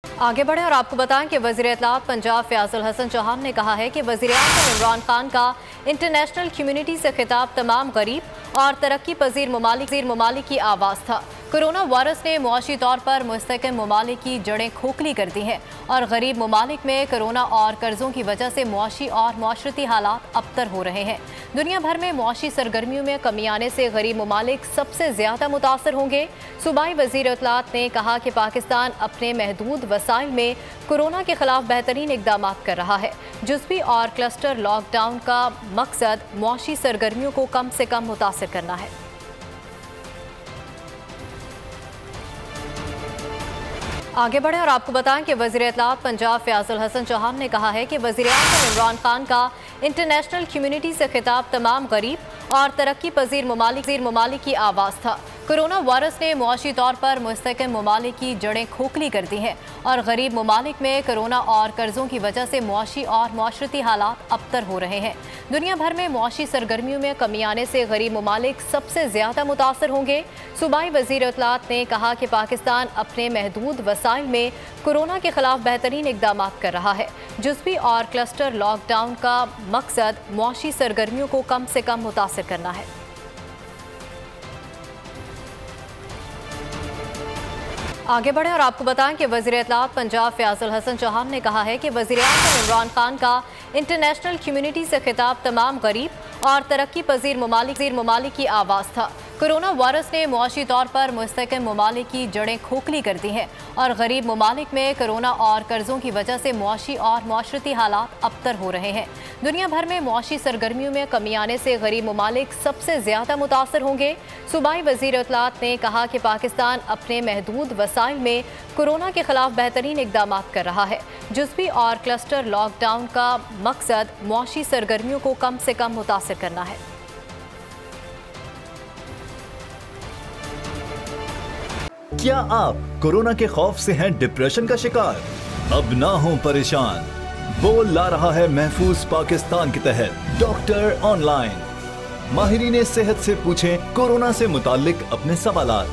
आगे बढ़े और आपको बताएं कि वज़ीर इत्तलात पंजाब फयाज़ुल हसन चौहान ने कहा है कि वज़ीर-ए-आज़म इमरान खान का इंटरनेशनल कम्युनिटी से खिताब तमाम गरीब और तरक्की पजीर ममालिक की आवाज़ था। कोरोना वायरस ने मुआशी तौर पर मुस्तहकम ममालिक की जड़ें खोखली कर दी हैं और गरीब ममालिक में कोरोना और कर्जों की वजह से मुआशी और माशरती हालात अबतर हो रहे हैं। दुनिया भर में मुआशी सरगर्मियों में कमी आने से गरीब ममालिक सबसे ज्यादा मुतासर होंगे। सूबाई वज़ीर इत्तलात ने कहा कि पाकिस्तान अपने महदूद वसाइल में कोरोना के खिलाफ बेहतरीन इकदाम कर रहा है। जुज़वी और क्लस्टर लॉकडाउन का मकसद मुआशी सरगर्मियों को कम से कम मुतासर करना है। आगे बढ़े और आपको बताएं कि वज़ीर इत्तलात पंजाब फयाज़ुल हसन चौहान ने कहा है कि वज़ीर-ए-आज़म इमरान खान का इंटरनेशनल कम्युनिटी से खिताब तमाम गरीब और तरक्की पजीर ममालिक की आवाज़ था। कोरोना वायरस ने मुआशी तौर पर मुस्तहकम ममालिक की जड़ें खोखली कर दी हैं और गरीब ममालिक में कोरोना और कर्जों की वजह से मुआशी और माशरती हालात अबतर हो रहे हैं। दुनिया भर में मुआशी सरगर्मियों में कमी आने से गरीब ममालिक सबसे ज्यादा मुतासर होंगे। सूबाई वज़ीर इत्तलात ने कहा कि पाकिस्तान अपने महदूद वसाइल में कोरोना के खिलाफ बेहतरीन इकदाम कर रहा है। जुज़वी और क्लस्टर लॉकडाउन का मकसद मुआशी सरगर्मियों को कम से कम मुतासर करना है। आगे बढ़े और आपको बताएं कि वज़ीर इत्तलात पंजाब फयाज़ुल हसन चौहान ने कहा है कि वज़ीर-ए-आज़म इमरान खान का इंटरनेशनल कम्युनिटी से खिताब तमाम गरीब और तरक्की पजीर ममालिक की आवाज़ था। कोरोना वायरस ने मुआशी तौर पर मुस्तहकम ममालिक की जड़ें खोखली कर दी हैं और गरीब ममालिक में कोरोना और कर्जों की वजह से मुआशी और माशरती हालात अबतर हो रहे हैं। दुनिया भर में मुआशी सरगर्मियों में कमी आने से गरीब ममालिक सबसे ज्यादा मुतासर होंगे। सूबाई वज़ीर इत्तलात ने कहा कि पाकिस्तान अपने महदूद वसाइल में कोरोना के खिलाफ बेहतरीन इकदाम कर रहा है। जुज़वी और क्लस्टर लॉकडाउन का मकसद मुआशी सरगर्मियों को कम से कम मुतासर करना है। क्या आप कोरोना के खौफ से हैं डिप्रेशन का शिकार? अब ना हो परेशान, बोल ला रहा है महफूज पाकिस्तान के तहत डॉक्टर ऑनलाइन। माहिरीन सेहत से पूछें कोरोना से मुताल्लिक अपने सवालात।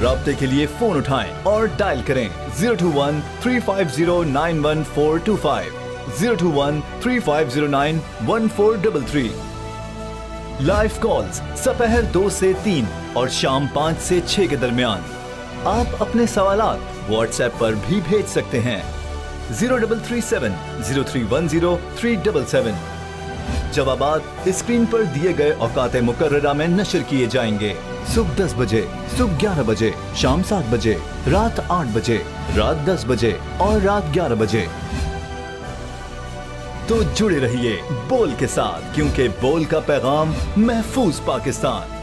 राब्ते के लिए फोन उठाएं और डायल करें 021 350 91425 021 350 91433। लाइव कॉल्स दोपहर 2 से 3 और शाम 5 से 6 के दरमियान। आप अपने सवालात व्हाट्सएप पर भी भेज सकते हैं 0337 0310 377। जवाबात स्क्रीन पर दिए गए औकात मुकर्ररा में नशर किए जाएंगे। सुबह 10 बजे, सुबह 11 बजे, शाम 7 बजे, रात 8 बजे, रात 10 बजे और रात 11 बजे। तो जुड़े रहिए बोल के साथ, क्योंकि बोल का पैगाम महफूज पाकिस्तान।